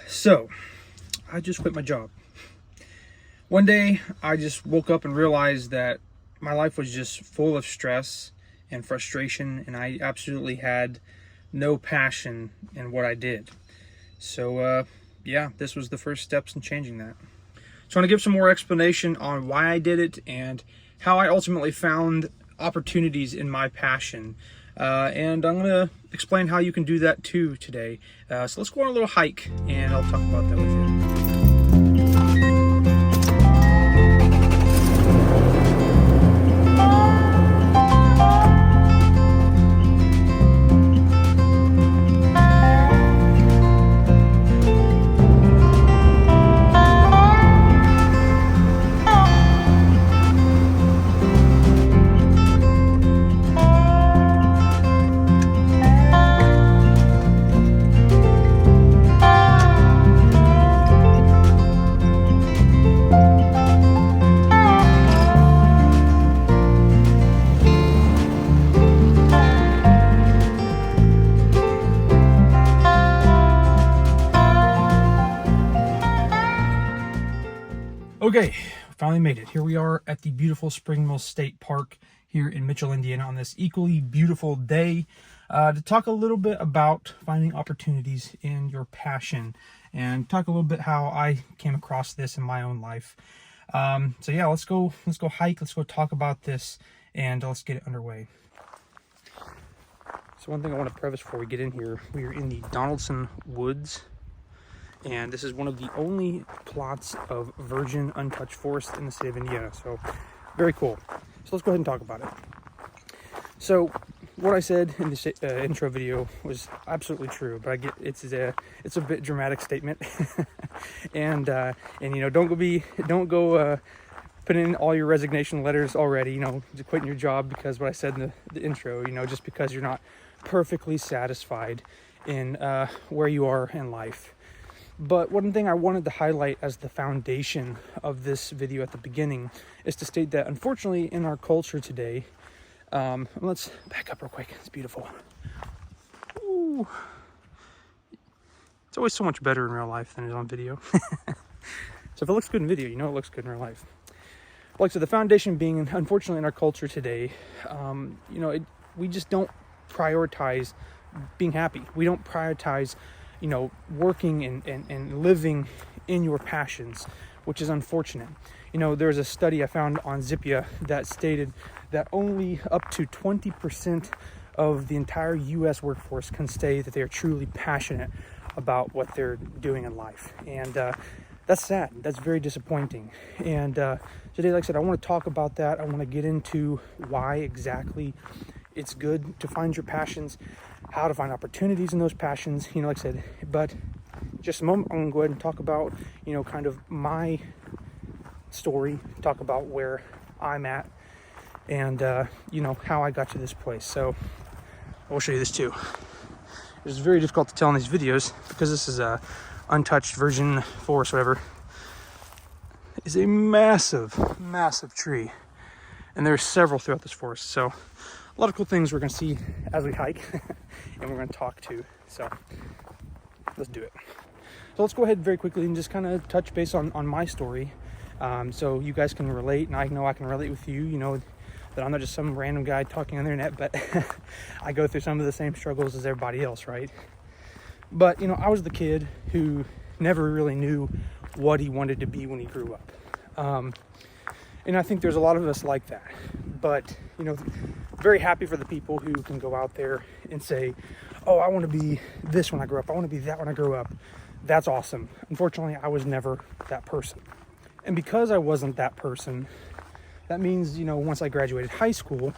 So, I just quit my job. One day, I just woke up and realized that my life was just full of stress and frustration, and I absolutely had no passion in what I did. So, yeah, this was the first steps in changing that. So I want to give some more explanation on why I did it and how I ultimately found opportunities in my passion. And I'm going to explain how you can do that too today. So let's go on a little hike and I'll talk about that with you. Okay, finally made it. Here we are at the beautiful Spring Mill State Park here in Mitchell, Indiana on this equally beautiful day to talk a little bit about finding opportunities in your passion and talk a little bit how I came across this in my own life. So yeah, let's go hike, let's go talk about this, and let's get it underway. So one thing I want to preface before we get in here, we are in the Donaldson Woods. And this is one of the only plots of virgin untouched forest in the state of Indiana. So very cool. So let's go ahead and talk about it. So what I said in this intro video was absolutely true, but I get it's a bit dramatic statement. and you know, don't go put in all your resignation letters already, you know, to quitting your job because what I said in the intro, you know, just because you're not perfectly satisfied in where you are in life. But one thing I wanted to highlight as the foundation of this video at the beginning is to state that unfortunately in our culture today, let's back up real quick, it's beautiful. Ooh. It's always so much better in real life than it is on video. So if it looks good in video, you know it looks good in real life. Like so, the foundation being, unfortunately in our culture today, you know, we just don't prioritize being happy. We don't prioritize, you know, working and living in your passions, which is unfortunate. You know, there's a study I found on Zippia that stated that only up to 20% of the entire U.S. workforce can say that they are truly passionate about what they're doing in life. And that's sad. That's very disappointing. And today, like I said, I want to talk about that. I want to get into why exactly it's good to find your passions, how to find opportunities in those passions, you know, like I said. But just a moment, I'm going to go ahead and talk about, you know, kind of my story, talk about where I'm at, and, you know, how I got to this place. So I'll show you this too. It's very difficult to tell in these videos because this is a untouched virgin forest, whatever. It's a massive, massive tree. And there's several throughout this forest. So a lot of cool things we're going to see as we hike and we're going to talk to. So let's do it. So let's go ahead very quickly and just kind of touch base on my story. So you guys can relate, and I know I can relate with you, you know, that I'm not just some random guy talking on the internet, but I go through some of the same struggles as everybody else, right? But, you know, I was the kid who never really knew what he wanted to be when he grew up. And I think there's a lot of us like that. But, you know, very happy for the people who can go out there and say, oh, I want to be this when I grow up. I want to be that when I grow up. That's awesome. Unfortunately, I was never that person. And because I wasn't that person, that means, you know, once I graduated high school,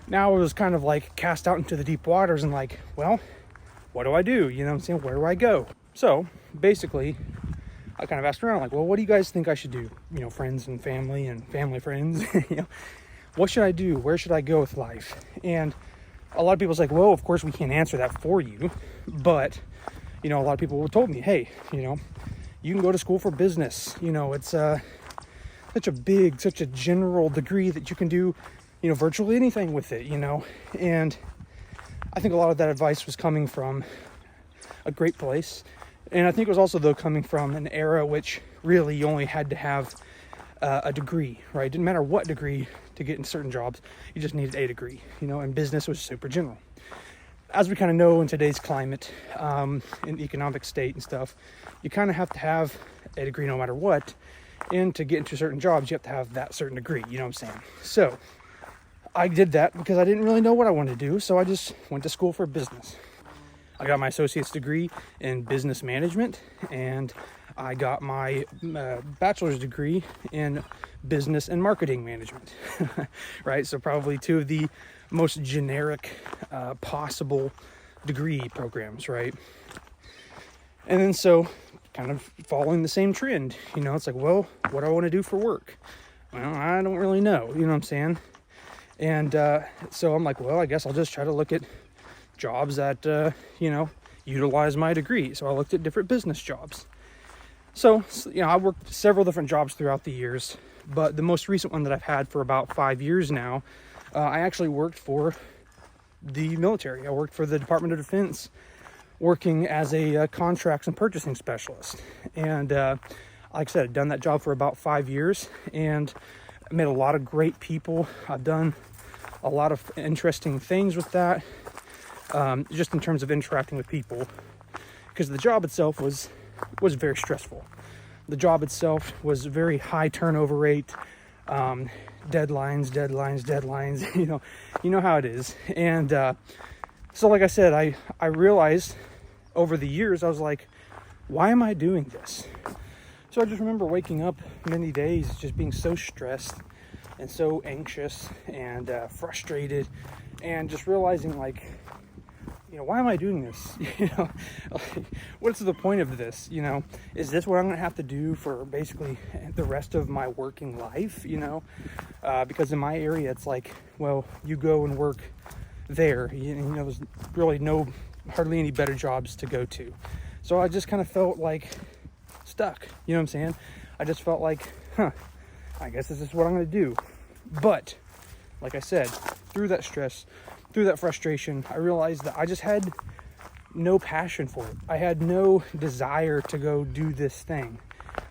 now I was kind of like cast out into the deep waters and like, well, what do I do? You know what I'm saying? Where do I go? So basically, I kind of asked around like, well, what do you guys think I should do? You know, friends and family friends, you know, what should I do? Where should I go with life? And a lot of people's like, well, of course we can't answer that for you. But, you know, a lot of people told me, hey, you know, you can go to school for business. You know, it's such a general degree that you can do, you know, virtually anything with it, you know. And I think a lot of that advice was coming from a great place And I think it was also, though, coming from an era which really you only had to have a degree, right? Didn't matter what degree to get in certain jobs, you just needed a degree, and business was super general. As we kind of know in today's climate, in economic state and stuff, you kind of have to have a degree no matter what. And to get into certain jobs, you have to have that certain degree, you know what I'm saying? So I did that because I didn't really know what I wanted to do. So I just went to school for business. I got my associate's degree in business management, and I got my bachelor's degree in business and marketing management, right? So probably two of the most generic possible degree programs, right? And then so kind of following the same trend, it's like, well, what do I want to do for work? Well, I don't really know, you know what I'm saying? And so I'm like, well, I guess I'll just try to look at jobs that, utilize my degree. So I looked at different business jobs. So, I worked several different jobs throughout the years, but the most recent one that I've had for about 5 years now, I actually worked for the military. I worked for the Department of Defense, working as a contracts and purchasing specialist. And like I said, I've done that job for about 5 years, and I met a lot of great people. I've done a lot of interesting things with that, just in terms of interacting with people, because the job itself was very stressful. The job itself was very high turnover rate, deadlines, you know how it is. And so like I said, I realized over the years, I was like, why am I doing this? So I just remember waking up many days just being so stressed and so anxious and frustrated, and just realizing, like, why am I doing this? What's the point of this? Is this what I'm going to have to do for basically the rest of my working life? Because in my area, it's like, well, you go and work there. There's really hardly any better jobs to go to. So I just kind of felt like stuck. You know what I'm saying? I just felt like, I guess this is what I'm going to do. But like I said, through that stress, through that frustration, I realized that I just had no passion for it. I had no desire to go do this thing,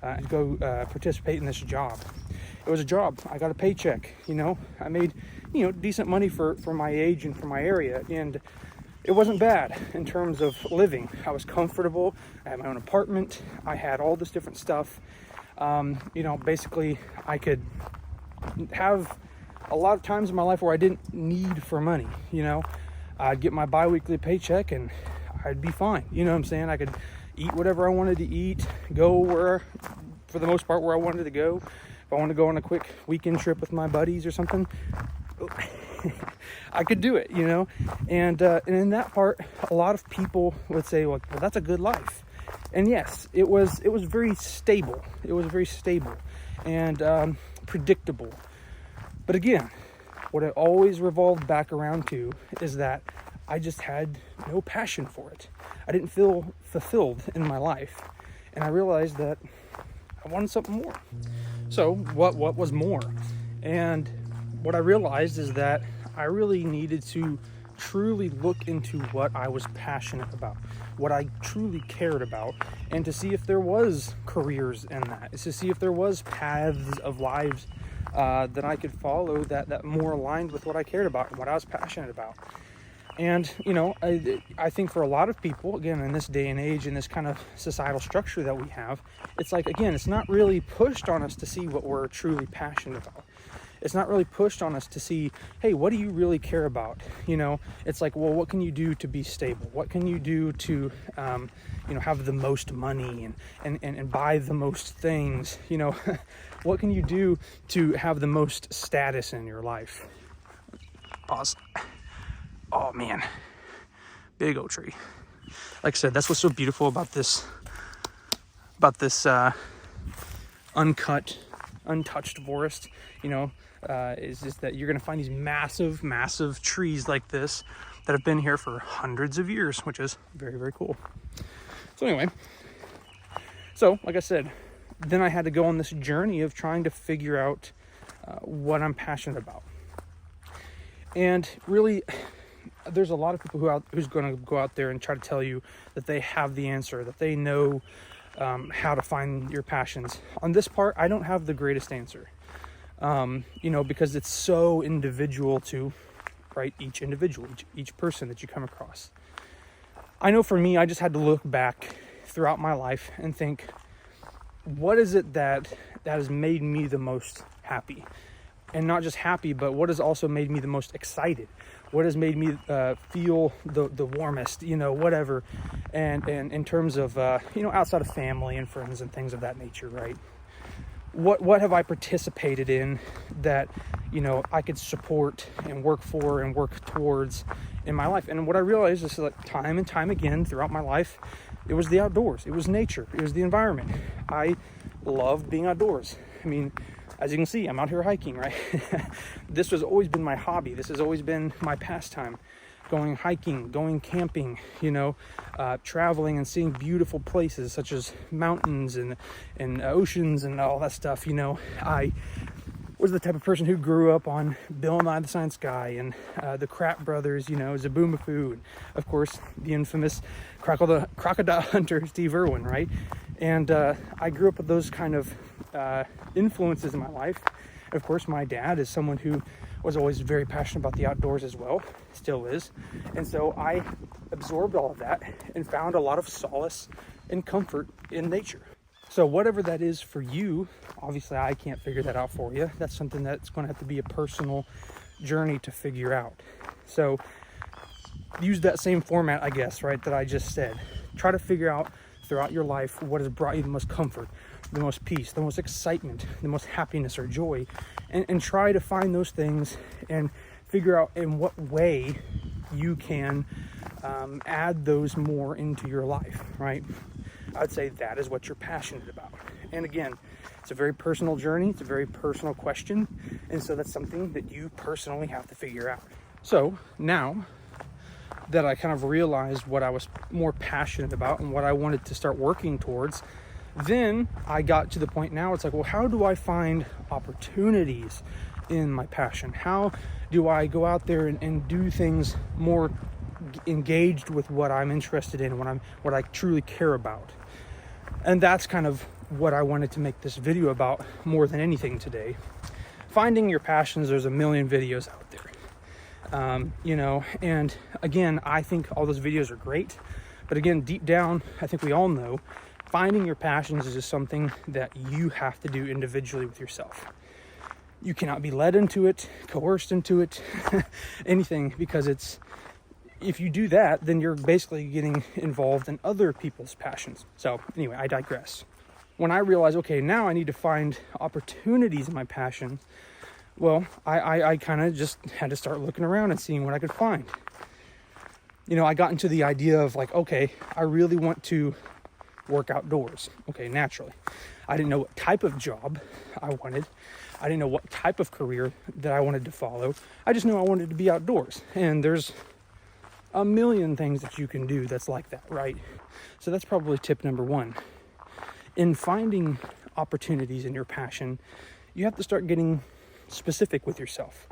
to go participate in this job. It was a job. I got a paycheck, I made, decent money for my age and for my area. And it wasn't bad in terms of living. I was comfortable. I had my own apartment. I had all this different stuff. Basically I could have a lot of times in my life where I didn't need for money. I'd get my bi-weekly paycheck and I'd be fine. You know what I'm saying? I could eat whatever I wanted to eat, go for the most part, where I wanted to go. If I wanted to go on a quick weekend trip with my buddies or something, I could do it, and in that part, a lot of people would say, well, that's a good life. And yes, it was very stable. It was very stable and predictable. But again, what it always revolved back around to is that I just had no passion for it. I didn't feel fulfilled in my life. And I realized that I wanted something more. So what was more? And what I realized is that I really needed to truly look into what I was passionate about, what I truly cared about, and to see if there was careers in that, to see if there was paths of lives that I could follow that more aligned with what I cared about and what I was passionate about. And, I think for a lot of people, again, in this day and age, in this kind of societal structure that we have, it's like, again, it's not really pushed on us to see what we're truly passionate about. It's not really pushed on us to see, hey, what do you really care about? It's like, well, what can you do to be stable? What can you do to, have the most money and buy the most things? What can you do to have the most status in your life? Pause. Oh man, big old tree. Like I said, that's what's so beautiful about this uncut, untouched forest, is just that you're going to find these massive, massive trees like this that have been here for hundreds of years, which is very, very cool. So anyway, like I said, then I had to go on this journey of trying to figure out what I'm passionate about. And really, there's a lot of people who's going to go out there and try to tell you that they have the answer, that they know how to find your passions. On this part, I don't have the greatest answer, because it's so individual to, right, each individual, each person that you come across. I know for me, I just had to look back throughout my life and think, what is it that has made me the most happy? And not just happy, but what has also made me the most excited? What has made me feel the warmest, whatever. And in terms of, outside of family and friends and things of that nature, right? What have I participated in that, I could support and work for and work towards in my life? And what I realized is that time and time again throughout my life, it was the outdoors. It was nature. It was the environment. I loved being outdoors. I mean, as you can see, I'm out here hiking, right? This has always been my hobby. This has always been my pastime. Going hiking, going camping, traveling and seeing beautiful places such as mountains and oceans and all that stuff. I was the type of person who grew up on Bill Nye the Science Guy and the Kratt Brothers, Zaboomafoo, and of course the infamous crocodile hunter Steve Irwin, right? And I grew up with those kind of influences in my life. Of course, my dad is someone who was always very passionate about the outdoors as well, still is. And so I absorbed all of that and found a lot of solace and comfort in nature. So whatever that is for you, obviously I can't figure that out for you. That's something that's going to have to be a personal journey to figure out. So use that same format, I guess, right, that I just said. Try to figure out throughout your life what has brought you the most comfort, the most peace, the most excitement, the most happiness or joy, and try to find those things and figure out in what way you can add those more into your life, right? I'd say that is what you're passionate about. And again, it's a very personal journey. It's a very personal question. And so that's something that you personally have to figure out. So now that I kind of realized what I was more passionate about and what I wanted to start working towards, then I got to the point now, it's like, well, how do I find opportunities in my passion? How do I go out there and do things more engaged with what I'm interested in, what I truly care about? And that's kind of what I wanted to make this video about more than anything today. Finding your passions, there's a million videos out there. And again, I think all those videos are great, but again, deep down, I think we all know finding your passions is just something that you have to do individually with yourself. You cannot be led into it, coerced into it, anything, because if you do that, then you're basically getting involved in other people's passions. So anyway, I digress. When I realized, okay, now I need to find opportunities in my passion, well, I kind of just had to start looking around and seeing what I could find. I got into the idea of like, okay, I really want to work outdoors. Okay, naturally. I didn't know what type of job I wanted. I didn't know what type of career that I wanted to follow. I just knew I wanted to be outdoors. And there's a million things that you can do that's like that, right? So that's probably tip number one. In finding opportunities in your passion, you have to start getting specific with yourself.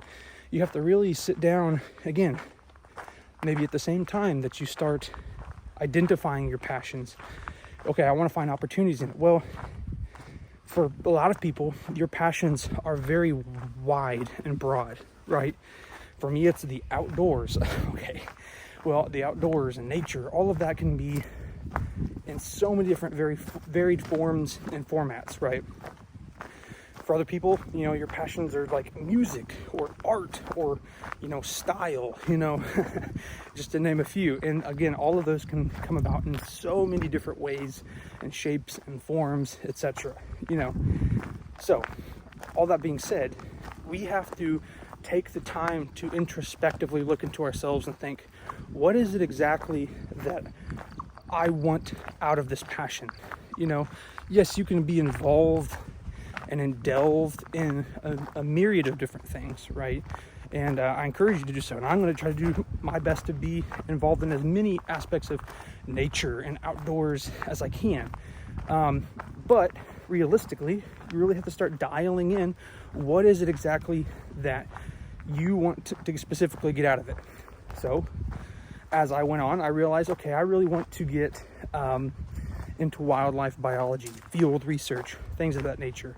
You have to really sit down, again, maybe at the same time that you start identifying your passions. Okay, I want to find opportunities in it. Well, for a lot of people, your passions are very wide and broad, right? For me, it's the outdoors. Okay, well, the outdoors and nature, all of that can be in so many different, very varied forms and formats, right? For other people, your passions are like music or art or, style, just to name a few. And again, all of those can come about in so many different ways and shapes and forms, etc. So all that being said, we have to take the time to introspectively look into ourselves and think, what is it exactly that I want out of this passion? Yes, you can be involved and delved in a myriad of different things, right? And I encourage you to do so. And I'm going to try to do my best to be involved in as many aspects of nature and outdoors as I can. But realistically, you really have to start dialing in what is it exactly that you want to specifically get out of it. So as I went on, I realized, okay, I really want to get into wildlife biology, field research, things of that nature,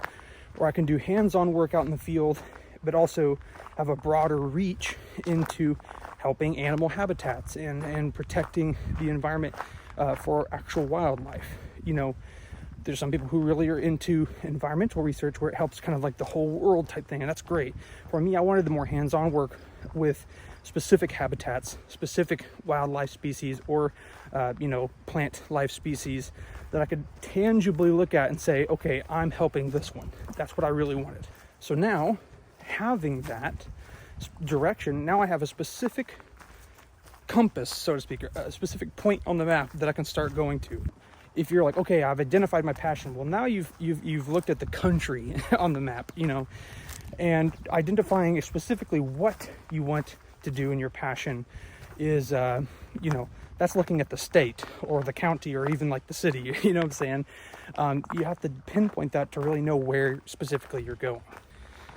where I can do hands-on work out in the field, but also have a broader reach into helping animal habitats and protecting the environment for actual wildlife. You know, there's some people who really are into environmental research where it helps kind of like the whole world type thing, and that's great. For me, I wanted the more hands-on work with specific habitats, specific wildlife species, or plant life species that I could tangibly look at and say, okay, I'm helping this one. That's what I really wanted. So now, having that direction, now I have a specific compass, so to speak, a specific point on the map that I can start going to. If you're like, okay, I've identified my passion, well, now you've looked at the country on the map, and identifying specifically what you want to do in your passion is, that's looking at the state or the county or even like the city, you know what I'm saying? You have to pinpoint that to really know where specifically you're going.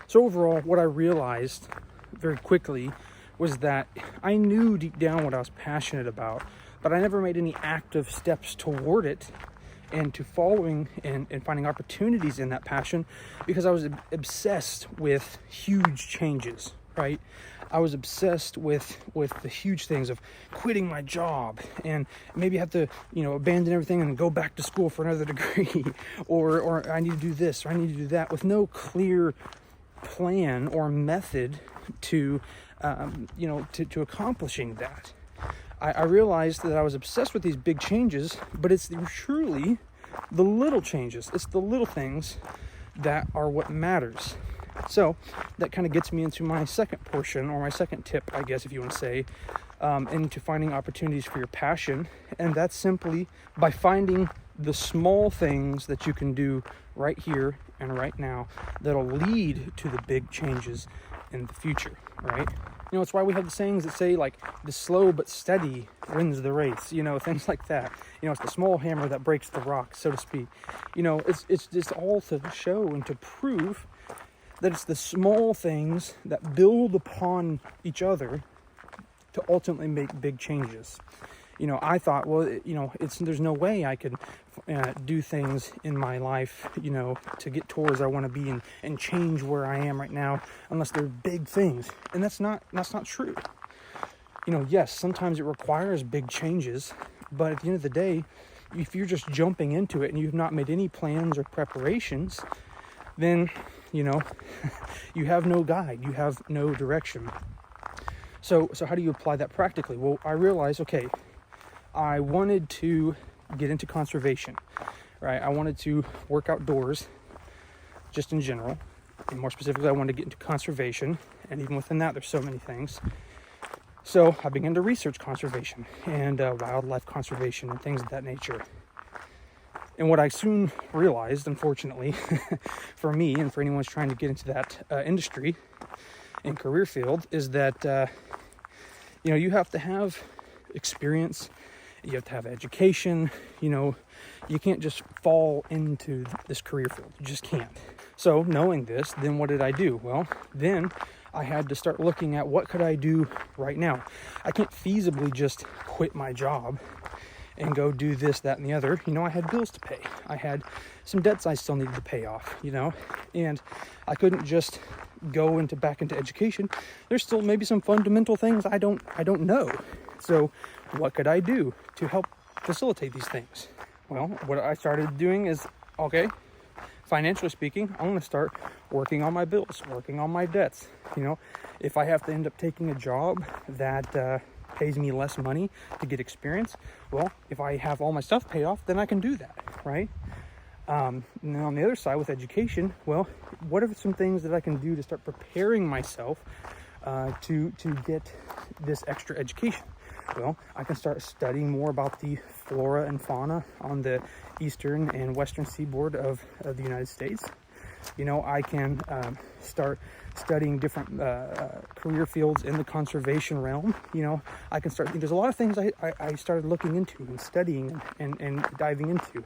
So overall, what I realized very quickly was that I knew deep down what I was passionate about, but I never made any active steps toward it and to following and finding opportunities in that passion, because I was obsessed with huge changes, right? I was obsessed with the huge things of quitting my job and maybe have to, abandon everything and go back to school for another degree, or I need to do this or I need to do that, with no clear plan or method to accomplishing that. I realized that I was obsessed with these big changes, but it's truly the little changes. It's the little things that are what matters. So that kind of gets me into my second portion, or my second tip, I guess, if you want to say, into finding opportunities for your passion. And that's simply by finding the small things that you can do right here and right now that'll lead to the big changes in the future, right? It's why we have the sayings that say, like, the slow but steady wins the race, things like that. It's the small hammer that breaks the rock, so to speak. It's just all to show and to prove that it's the small things that build upon each other to ultimately make big changes. I thought, well, there's no way I could do things in my life, to get towards where I want to be and change where I am right now, unless they're big things. And that's not true. Yes, sometimes it requires big changes, but at the end of the day, if you're just jumping into it and you've not made any plans or preparations, then, you have no guide, you have no direction. So how do you apply that practically? Well, I realized, okay, I wanted to get into conservation, right? I wanted to work outdoors, just in general, and more specifically, I wanted to get into conservation, and even within that, there's so many things. So I began to research conservation and wildlife conservation and things of that nature. And what I soon realized, unfortunately, for me and for anyone who's trying to get into that industry and career field, is that, you have to have experience. You have to have education. You can't just fall into this career field. You just can't. So knowing this, then what did I do? Well, then I had to start looking at what could I do right now. I can't feasibly just quit my job and go do this, that, and the other. I had bills to pay. I had some debts I still needed to pay off, and I couldn't just go back into education. There's still maybe some fundamental things I don't know. So what could I do to help facilitate these things? Well, what I started doing is, okay, financially speaking, I'm going to start working on my bills, working on my debts. If I have to end up taking a job that pays me less money to get experience, well, if I have all my stuff paid off, then I can do that, right? And then on the other side with education, well, what are some things that I can do to start preparing myself to get this extra education? Well, I can start studying more about the flora and fauna on the eastern and western seaboard of the United States. I can start studying different career fields in the conservation realm. I can start, there's a lot of things I started looking into and studying and diving into.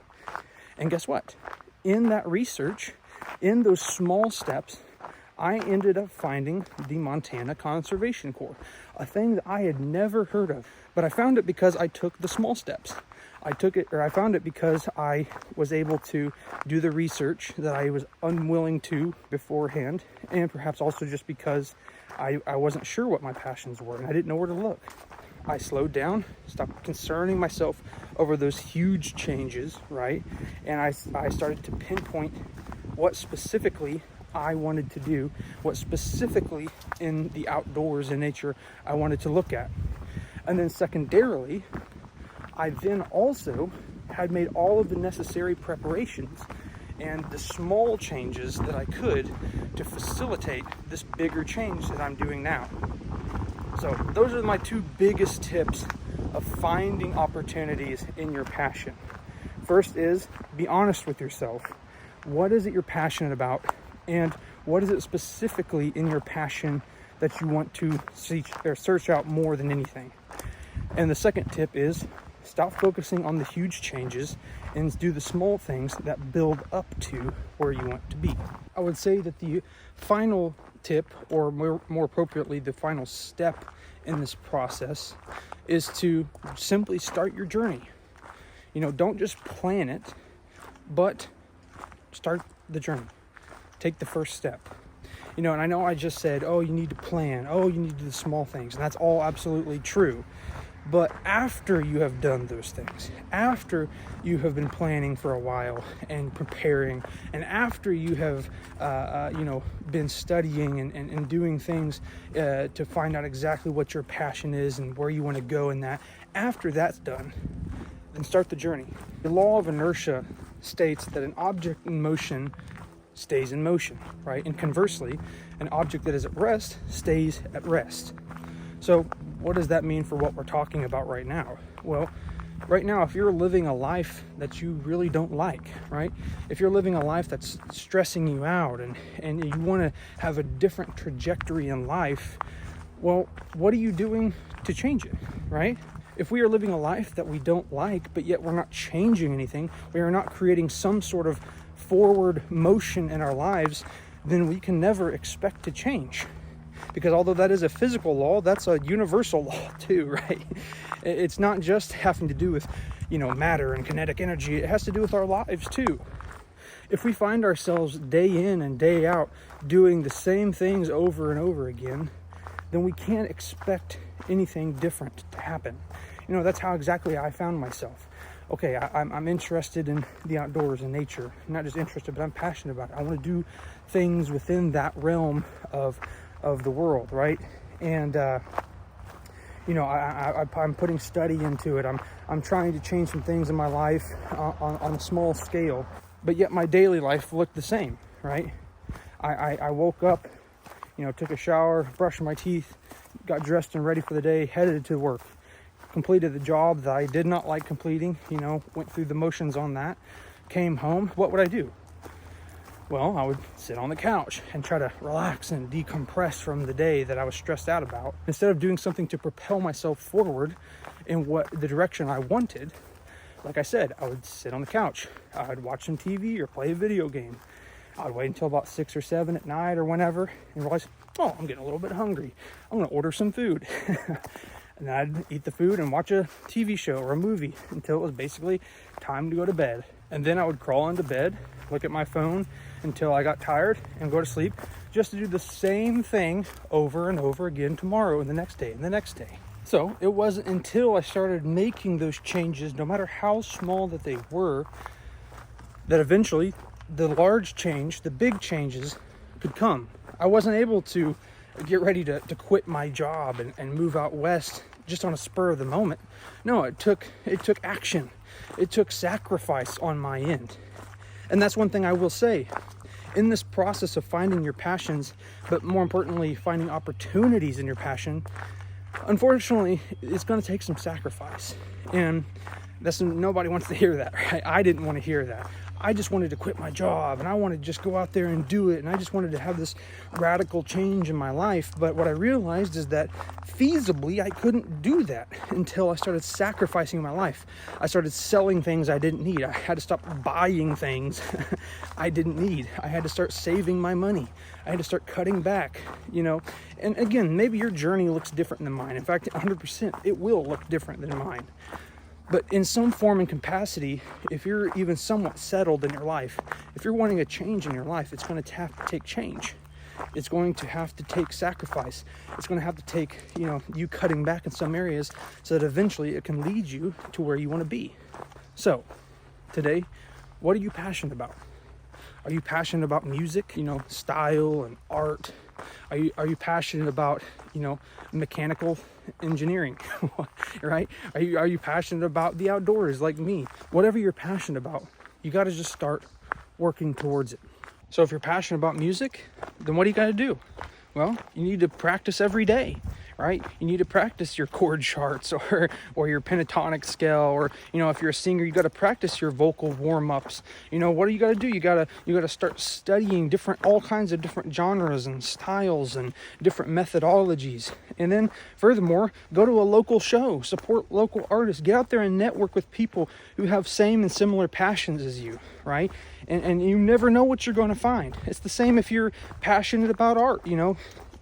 And guess what? In that research, in those small steps, I ended up finding the Montana Conservation Corps, a thing that I had never heard of. But I found it because I took the small steps. I found it because I was able to do the research that I was unwilling to beforehand, and perhaps also just because I wasn't sure what my passions were and I didn't know where to look. I slowed down, stopped concerning myself over those huge changes, right? And I started to pinpoint what specifically I wanted to do, what specifically in the outdoors and nature I wanted to look at. And then secondarily, I then also had made all of the necessary preparations and the small changes that I could to facilitate this bigger change that I'm doing now. So those are my two biggest tips of finding opportunities in your passion. First is be honest with yourself. What is it you're passionate about? And what is it specifically in your passion that you want to search out more than anything? And the second tip is stop focusing on the huge changes and do the small things that build up to where you want to be. I would say that the final tip, or more appropriately, the final step in this process, is to simply start your journey. Don't just plan it, but start the journey. Take the first step. And I know I just said, oh, you need to plan. Oh, you need to do the small things. And that's all absolutely true. But after you have done those things, after you have been planning for a while and preparing, and after you have, been studying and doing things to find out exactly what your passion is and where you want to go in that, after that's done, then start the journey. The law of inertia states that an object in motion stays in motion, right? And conversely, an object that is at rest stays at rest. So what does that mean for what we're talking about right now? Well, right now, if you're living a life that you really don't like, right? If you're living a life that's stressing you out and you want to have a different trajectory in life, well, what are you doing to change it, right? If we are living a life that we don't like, but yet we're not changing anything, we are not creating some sort of forward motion in our lives, then we can never expect to change. Because although that is a physical law, that's a universal law too, right? It's not just having to do with, matter and kinetic energy. It has to do with our lives too. If we find ourselves day in and day out doing the same things over and over again, then we can't expect anything different to happen. That's how exactly I found myself. Okay, I'm interested in the outdoors and nature. I'm not just interested, but I'm passionate about it. I want to do things within that realm of the world, right? And I'm putting study into it. I'm trying to change some things in my life on a small scale, but yet my daily life looked the same, right? I woke up, took a shower, brushed my teeth, got dressed and ready for the day, headed to work, completed the job that I did not like completing, went through the motions on that, came home. What would I do? Well, I would sit on the couch and try to relax and decompress from the day that I was stressed out about. Instead of doing something to propel myself forward in the direction I wanted, like I said, I would sit on the couch. I'd watch some TV or play a video game. I'd wait until about 6 or 7 at night or whenever and realize, oh, I'm getting a little bit hungry. I'm going to order some food. And I'd eat the food and watch a TV show or a movie until it was basically time to go to bed. And then I would crawl into bed, look at my phone until I got tired and go to sleep, just to do the same thing over and over again tomorrow and the next day and the next day. So it wasn't until I started making those changes, no matter how small that they were, that eventually the large change, the big changes could come. I wasn't able to get ready to quit my job and move out west just on a spur of the moment. No, it took action. It took sacrifice on my end. And that's one thing I will say. In this process of finding your passions, but more importantly, finding opportunities in your passion, unfortunately, it's going to take some sacrifice. And nobody wants to hear that, right? I didn't want to hear that. I just wanted to quit my job and I wanted to just go out there and do it. And I just wanted to have this radical change in my life. But what I realized is that feasibly, I couldn't do that until I started sacrificing my life. I started selling things I didn't need. I had to stop buying things I didn't need. I had to start saving my money. I had to start cutting back, you know. And again, maybe your journey looks different than mine. In fact, 100%, it will look different than mine. But in some form and capacity, if you're even somewhat settled in your life, if you're wanting a change in your life, it's going to have to take change. It's going to have to take sacrifice. It's going to have to take, you know, you cutting back in some areas so that eventually it can lead you to where you want to be. So, today, what are you passionate about? Are you passionate about music, you know, style and art? Are you passionate about, you know, mechanical engineering, right? Are you passionate about the outdoors like me? Whatever you're passionate about, you got to just start working towards it. So if you're passionate about music, then what do you got to do? Well, you need to practice every day, right? You need to practice your chord charts or your pentatonic scale, or, you know, if you're a singer, you got to practice your vocal warm-ups. You know, what do you got to do? You got to start studying all kinds of different genres and styles and different methodologies. And then furthermore, go to a local show, support local artists, get out there and network with people who have same and similar passions as you, right? And you never know what you're going to find. It's the same if you're passionate about art, you know,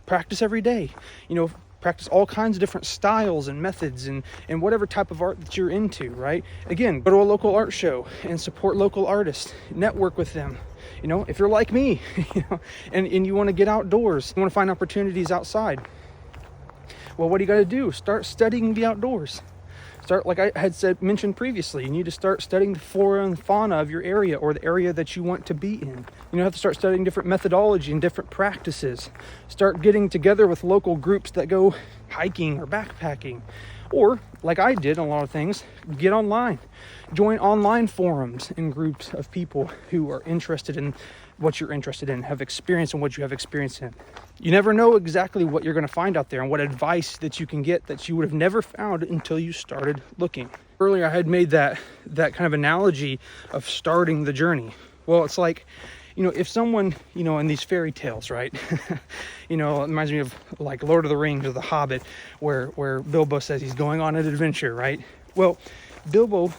practice every day, you know, practice all kinds of different styles and methods and whatever type of art that you're into, right? Again, go to a local art show and support local artists, network with them. You know, if you're like me, you know, and you want to get outdoors, you want to find opportunities outside. Well, what do you got to do? Start studying the outdoors. Start, like I had mentioned previously, you need to start studying the flora and fauna of your area or the area that you want to be in. You have to start studying different methodology and different practices. Start getting together with local groups that go hiking or backpacking. Or, like I did a lot of things, get online. Join online forums and groups of people who are interested in what you're interested in, have experience in what you have experience in. You never know exactly what you're going to find out there and what advice that you can get that you would have never found until you started looking. Earlier, I had made that kind of analogy of starting the journey. Well, it's like, you know, if someone, you know, in these fairy tales, right? You know, it reminds me of like Lord of the Rings or The Hobbit, where Bilbo says he's going on an adventure, right? Well, Bilbo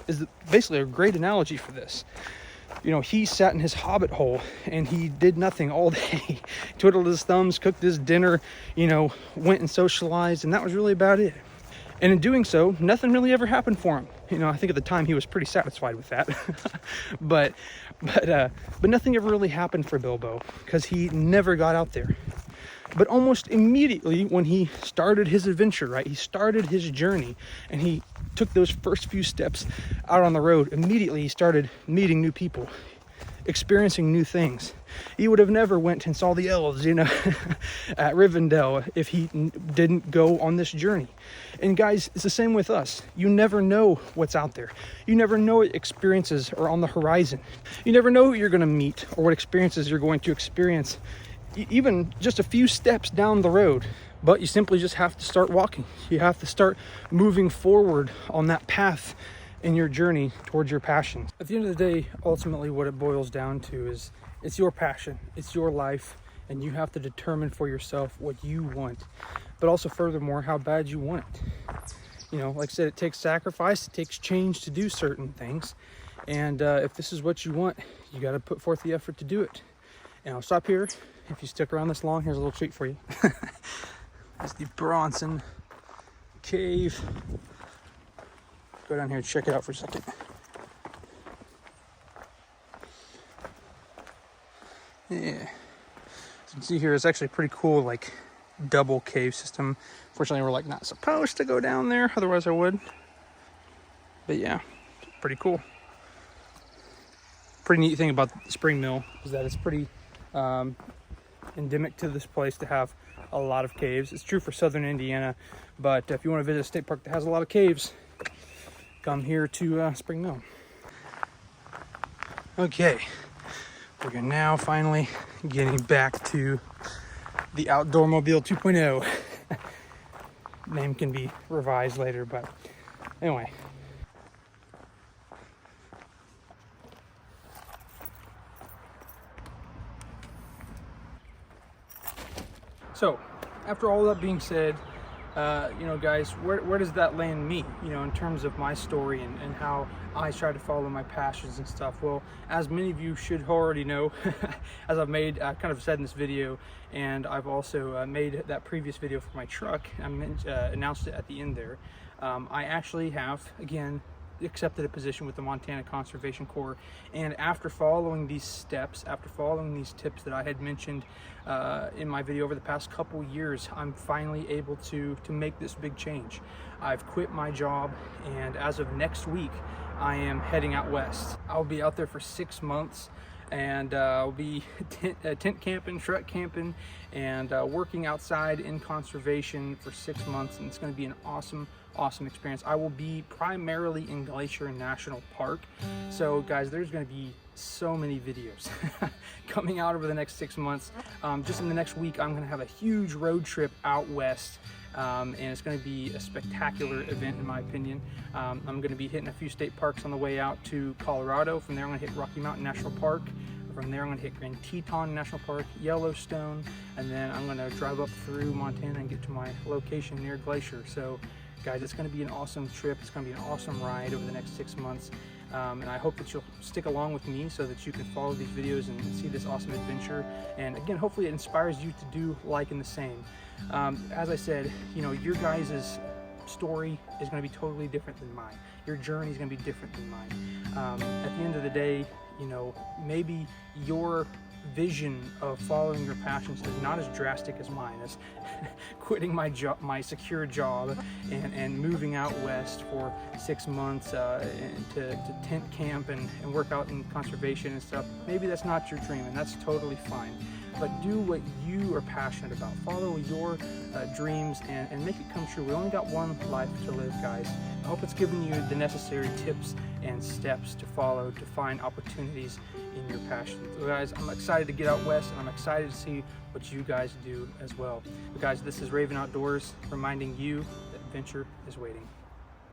is basically a great analogy for this. You know, he sat in his hobbit hole and he did nothing all day. Twiddled his thumbs, cooked his dinner, you know, went and socialized, and that was really about it. And in doing so, nothing really ever happened for him. You know, I think at the time he was pretty satisfied with that. but nothing ever really happened for Bilbo because he never got out there. But almost immediately when he started his adventure, right, he started his journey and he took those first few steps out on the road, immediately he started meeting new people, experiencing new things. He would have never went and saw the elves, you know, at Rivendell if he didn't go on this journey. And guys, it's the same with us. You never know what's out there. You never know what experiences are on the horizon. You never know who you're going to meet or what experiences you're going to experience, even just a few steps down the road. But you simply just have to start walking. You have to start moving forward on that path in your journey towards your passions. At the end of the day, ultimately what it boils down to is it's your passion, it's your life, and you have to determine for yourself what you want, but also furthermore, how bad you want it. You know, like I said, it takes sacrifice, it takes change to do certain things. And if this is what you want, you got to put forth the effort to do it. And I'll stop here. If you stick around this long, here's a little treat for you. That's the Bronson Cave. Go down here and check it out for a second. Yeah. As you can see here, it's actually a pretty cool, like, double cave system. Fortunately, we're, like, not supposed to go down there. Otherwise, I would. But, yeah, pretty cool. Pretty neat thing about the Spring Mill is that it's pretty endemic to this place to have a lot of caves. It's true for southern Indiana, but if you want to visit a state park that has a lot of caves, come here to Spring Mill. Okay, we're now finally getting back to the Outdoor Mobile 2.0. Name can be revised later, but anyway. So after all that being said, you know, guys, where does that land me, you know, in terms of my story and how I try to follow my passions and stuff? Well, as many of you should already know, as I've made, kind of said in this video, and I've also made that previous video for my truck, I announced it at the end there. I actually have, again, accepted a position with the Montana Conservation Corps, and after following these steps, after following these tips that I had mentioned in my video over the past couple years, I'm finally able to make this big change. I've quit my job, and as of next week I am heading out west. I'll be out there for 6 months, and I'll be tent camping, truck camping, and working outside in conservation for 6 months, and it's going to be an awesome experience. I will be primarily in Glacier National Park, so guys, there's going to be so many videos coming out over the next 6 months. Just in the next week, I'm going to have a huge road trip out west, and it's going to be a spectacular event in my opinion. I'm going to be hitting a few state parks on the way out to Colorado. From there I'm going to hit Rocky Mountain National Park. From there I'm going to hit Grand Teton National Park, Yellowstone, and then I'm going to drive up through Montana and get to my location near Glacier. So guys, it's going to be an awesome trip. It's going to be an awesome ride over the next 6 months. And I hope that you'll stick along with me so that you can follow these videos and see this awesome adventure. And again, hopefully it inspires you to do like and the same. As I said, you know, your guys' story is going to be totally different than mine. Your journey is going to be different than mine. At the end of the day, you know, maybe your vision of following your passions is not as drastic as mine, as quitting my job, my secure job, and moving out west for 6 months to tent camp and work out in conservation and stuff. Maybe that's not your dream, and that's totally fine. But do what you are passionate about. Follow your dreams and make it come true. We only got one life to live, guys. I hope it's given you the necessary tips and steps to follow to find opportunities in your passion. So guys, I'm excited to get out west, and I'm excited to see what you guys do as well. But guys, this is Raven Outdoors reminding you that adventure is waiting.